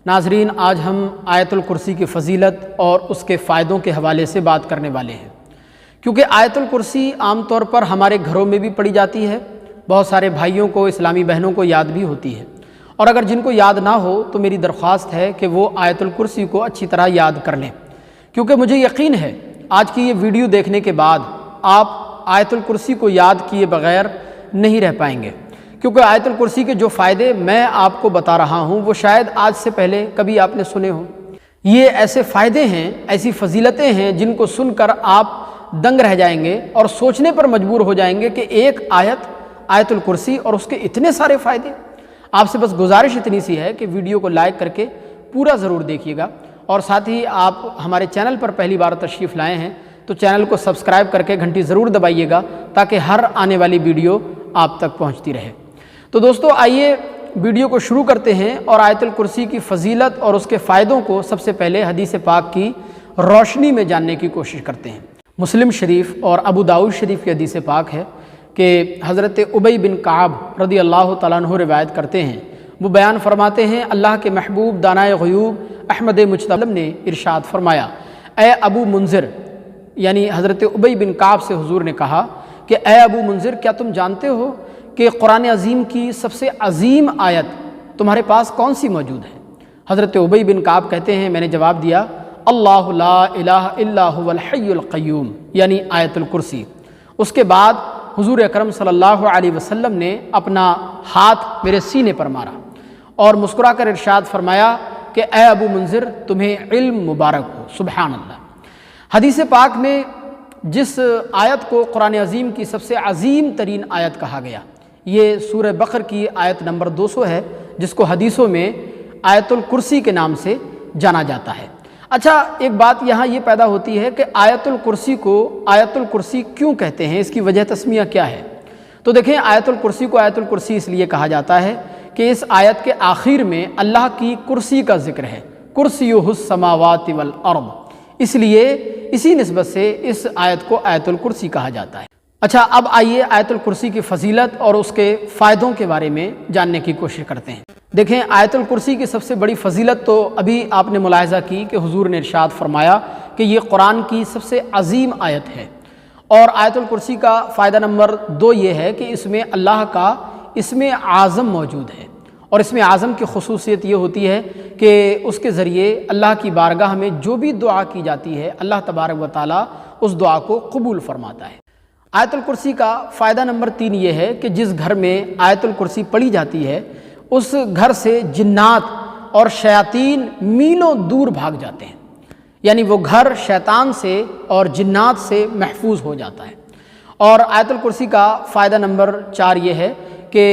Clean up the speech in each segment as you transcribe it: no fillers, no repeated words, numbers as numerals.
ناظرین، آج ہم آیت الکرسی کی فضیلت اور اس کے فائدوں کے حوالے سے بات کرنے والے ہیں، کیونکہ آیت الکرسی عام طور پر ہمارے گھروں میں بھی پڑھی جاتی ہے، بہت سارے بھائیوں کو، اسلامی بہنوں کو یاد بھی ہوتی ہے، اور اگر جن کو یاد نہ ہو تو میری درخواست ہے کہ وہ آیت الکرسی کو اچھی طرح یاد کر لیں، کیونکہ مجھے یقین ہے آج کی یہ ویڈیو دیکھنے کے بعد آپ آیت الکرسی کو یاد کیے بغیر نہیں رہ پائیں گے، کیونکہ آیت الکرسی کے جو فائدے میں آپ کو بتا رہا ہوں وہ شاید آج سے پہلے کبھی آپ نے سنے ہوں۔ یہ ایسے فائدے ہیں، ایسی فضیلتیں ہیں جن کو سن کر آپ دنگ رہ جائیں گے اور سوچنے پر مجبور ہو جائیں گے کہ ایک آیت الکرسی اور اس کے اتنے سارے فائدے۔ آپ سے بس گزارش اتنی سی ہے کہ ویڈیو کو لائک کر کے پورا ضرور دیکھیے گا، اور ساتھ ہی آپ ہمارے چینل پر پہلی بار تشریف لائے ہیں تو چینل کو سبسکرائب کر کے گھنٹی ضرور دبائیے گا تاکہ ہر آنے والی ویڈیو آپ تک پہنچتی رہے۔ تو دوستو، آئیے ویڈیو کو شروع کرتے ہیں اور آیت الکرسی کی فضیلت اور اس کے فائدوں کو سب سے پہلے حدیث پاک کی روشنی میں جاننے کی کوشش کرتے ہیں۔ مسلم شریف اور ابو داؤد شریف کی حدیث پاک ہے کہ حضرت ابی بن کعب رضی اللہ تعالیٰ عنہ روایت کرتے ہیں، وہ بیان فرماتے ہیں، اللہ کے محبوب دانائے غیوب احمد مجتبی نے ارشاد فرمایا، اے ابو منذر، یعنی حضرت ابی بن کعب سے حضور نے کہا کہ اے ابو منذر، کیا تم جانتے ہو کہ قرآن عظیم کی سب سے عظیم آیت تمہارے پاس کون سی موجود ہے؟ حضرت ابی بن کعب کہتے ہیں، میں نے جواب دیا، اللہ لا الہ الا هو الحی القیوم، یعنی آیت الکرسی۔ اس کے بعد حضور اکرم صلی اللہ علیہ وسلم نے اپنا ہاتھ میرے سینے پر مارا اور مسکرا کر ارشاد فرمایا کہ اے ابو منذر، تمہیں علم مبارک ہو۔ سبحان اللہ۔ حدیث پاک میں جس آیت کو قرآن عظیم کی سب سے عظیم ترین آیت کہا گیا، یہ سورہ بقر کی آیت نمبر 200 ہے، جس کو حدیثوں میں آیت الکرسی کے نام سے جانا جاتا ہے۔ اچھا، ایک بات یہاں یہ پیدا ہوتی ہے کہ آیت الکرسی کو آیت الکرسی کیوں کہتے ہیں، اس کی وجہ تسمیہ کیا ہے؟ تو دیکھیں، آیت الکرسی کو آیت الکرسی اس لیے کہا جاتا ہے کہ اس آیت کے آخر میں اللہ کی کرسی کا ذکر ہے، کرسیہ السماوات والارض، اس لیے اسی نسبت سے اس آیت کو آیت الکرسی کہا جاتا ہے۔ اچھا، اب آئیے آیت الکرسی کی فضیلت اور اس کے فائدوں کے بارے میں جاننے کی کوشش کرتے ہیں۔ دیکھیں، آیت الکرسی کی سب سے بڑی فضیلت تو ابھی آپ نے ملاحظہ کی کہ حضور نے ارشاد فرمایا کہ یہ قرآن کی سب سے عظیم آیت ہے، اور آیت الکرسی کا فائدہ نمبر 2 یہ ہے کہ اس میں اللہ کا اسم اعظم موجود ہے، اور اسم اعظم کی خصوصیت یہ ہوتی ہے کہ اس کے ذریعے اللہ کی بارگاہ میں جو بھی دعا کی جاتی ہے اللہ تبارک و تعالیٰ اس دعا کو قبول فرماتا ہے۔ آیت الکرسی کا فائدہ نمبر 3 یہ ہے کہ جس گھر میں آیت الکرسی پڑھی جاتی ہے اس گھر سے جنات اور شیاطین میلوں دور بھاگ جاتے ہیں، یعنی وہ گھر شیطان سے اور جنات سے محفوظ ہو جاتا ہے۔ اور آیت الکرسی کا فائدہ نمبر 4 یہ ہے کہ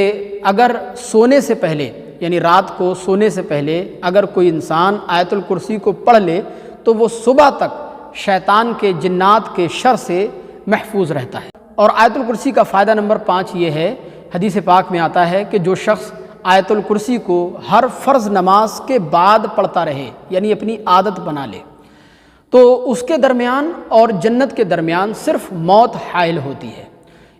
اگر سونے سے پہلے، یعنی رات کو سونے سے پہلے اگر کوئی انسان آیت الکرسی کو پڑھ لے تو وہ صبح تک شیطان کے، جنات کے شر سے محفوظ رہتا ہے۔ اور آیت الکرسی کا فائدہ نمبر 5 یہ ہے، حدیث پاک میں آتا ہے کہ جو شخص آیت الکرسی کو ہر فرض نماز کے بعد پڑھتا رہے، یعنی اپنی عادت بنا لے، تو اس کے درمیان اور جنت کے درمیان صرف موت حائل ہوتی ہے،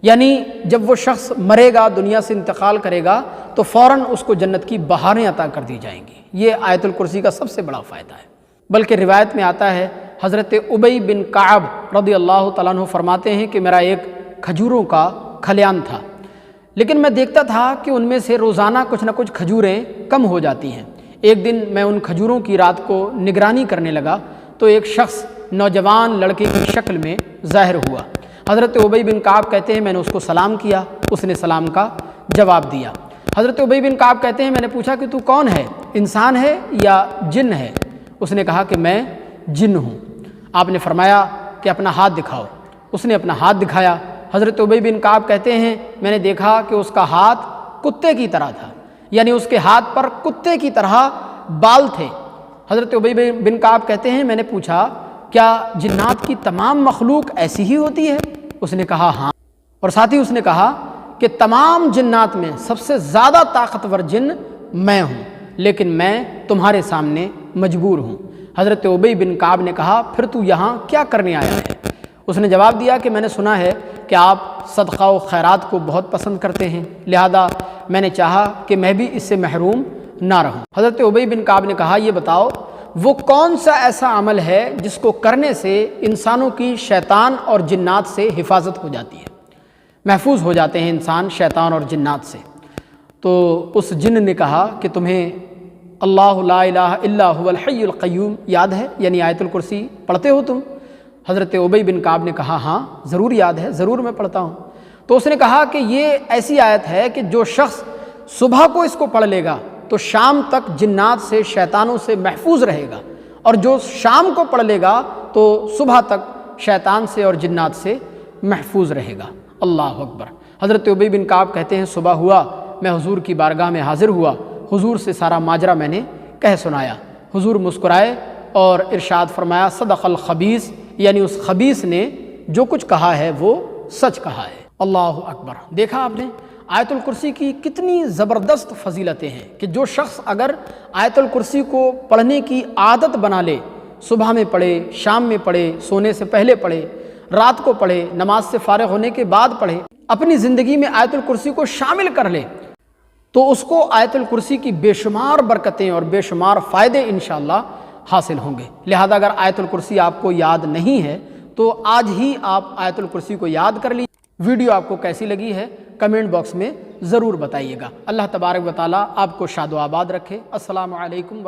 یعنی جب وہ شخص مرے گا، دنیا سے انتقال کرے گا تو فوراً اس کو جنت کی بہاریں عطا کر دی جائیں گی۔ یہ آیت الکرسی کا سب سے بڑا فائدہ ہے۔ بلکہ روایت میں آتا ہے، حضرت ابی بن کعب رضی اللہ تعالیٰ عنہ فرماتے ہیں کہ میرا ایک کھجوروں کا کھلیان تھا، لیکن میں دیکھتا تھا کہ ان میں سے روزانہ کچھ نہ کچھ کھجوریں کم ہو جاتی ہیں۔ ایک دن میں ان کھجوروں کی رات کو نگرانی کرنے لگا تو ایک شخص نوجوان لڑکے کی شکل میں ظاہر ہوا۔ حضرت ابی بن کعب کہتے ہیں، میں نے اس کو سلام کیا، اس نے سلام کا جواب دیا۔ حضرت ابی بن کعب کہتے ہیں، میں نے پوچھا کہ تو کون ہے، انسان ہے یا جن ہے؟ اس نے کہا کہ میں جن ہوں۔ آپ نے فرمایا کہ اپنا ہاتھ دکھاؤ۔ اس نے اپنا ہاتھ دکھایا۔ حضرت ابی بن کعب کہتے ہیں، میں نے دیکھا کہ اس کا ہاتھ کتے کی طرح تھا، یعنی اس کے ہاتھ پر کتے کی طرح بال تھے۔ حضرت ابی بن کعب کہتے ہیں، میں نے پوچھا کیا جنات کی تمام مخلوق ایسی ہی ہوتی ہے؟ اس نے کہا ہاں، اور ساتھ ہی اس نے کہا کہ تمام جنات میں سب سے زیادہ طاقتور جن میں ہوں، لیکن میں تمہارے سامنے مجبور ہوں۔ حضرت ابی بن کعب نے کہا، پھر تو یہاں کیا کرنے آیا ہے؟ اس نے جواب دیا کہ میں نے سنا ہے کہ آپ صدقہ و خیرات کو بہت پسند کرتے ہیں، لہذا میں نے چاہا کہ میں بھی اس سے محروم نہ رہوں۔ حضرت ابی بن کعب نے کہا یہ بتاؤ وہ کون سا ایسا عمل ہے جس کو کرنے سے انسانوں کی شیطان اور جنات سے حفاظت ہو جاتی ہے، محفوظ ہو جاتے ہیں انسان شیطان اور جنات سے؟ تو اس جن نے کہا کہ تمہیں اللہ لا الہ الا هو الحی القیوم یاد ہے، یعنی آیت الکرسی پڑھتے ہو تم؟ حضرت ابی بن کعب نے کہا ہاں ضرور یاد ہے، ضرور میں پڑھتا ہوں۔ تو اس نے کہا کہ یہ ایسی آیت ہے کہ جو شخص صبح کو اس کو پڑھ لے گا تو شام تک جنات سے شیطانوں سے محفوظ رہے گا، اور جو شام کو پڑھ لے گا تو صبح تک شیطان سے اور جنات سے محفوظ رہے گا۔ اللہ اکبر۔ حضرت ابی بن کعب کہتے ہیں صبح ہوا، میں حضور کی بارگاہ میں حاضر ہوا، حضور سے سارا ماجرا میں نے کہہ سنایا۔ حضور مسکرائے اور ارشاد فرمایا صدق الخبیث، یعنی اس خبیث نے جو کچھ کہا ہے وہ سچ کہا ہے۔ اللہ اکبر۔ دیکھا آپ نے آیت الکرسی کی کتنی زبردست فضیلتیں ہیں کہ جو شخص اگر آیت الکرسی کو پڑھنے کی عادت بنا لے، صبح میں پڑھے، شام میں پڑھے، سونے سے پہلے پڑھے، رات کو پڑھے، نماز سے فارغ ہونے کے بعد پڑھے، اپنی زندگی میں آیت الکرسی کو شامل کر لے، تو اس کو آیت الکرسی کی بے شمار برکتیں اور بے شمار فائدے انشاءاللہ حاصل ہوں گے۔ لہذا اگر آیت الکرسی آپ کو یاد نہیں ہے تو آج ہی آپ آیت الکرسی کو یاد کر لیجیے۔ ویڈیو آپ کو کیسی لگی ہے کمنٹ باکس میں ضرور بتائیے گا۔ اللہ تبارک و تعالیٰ آپ کو شاد و آباد رکھے۔ السلام علیکم۔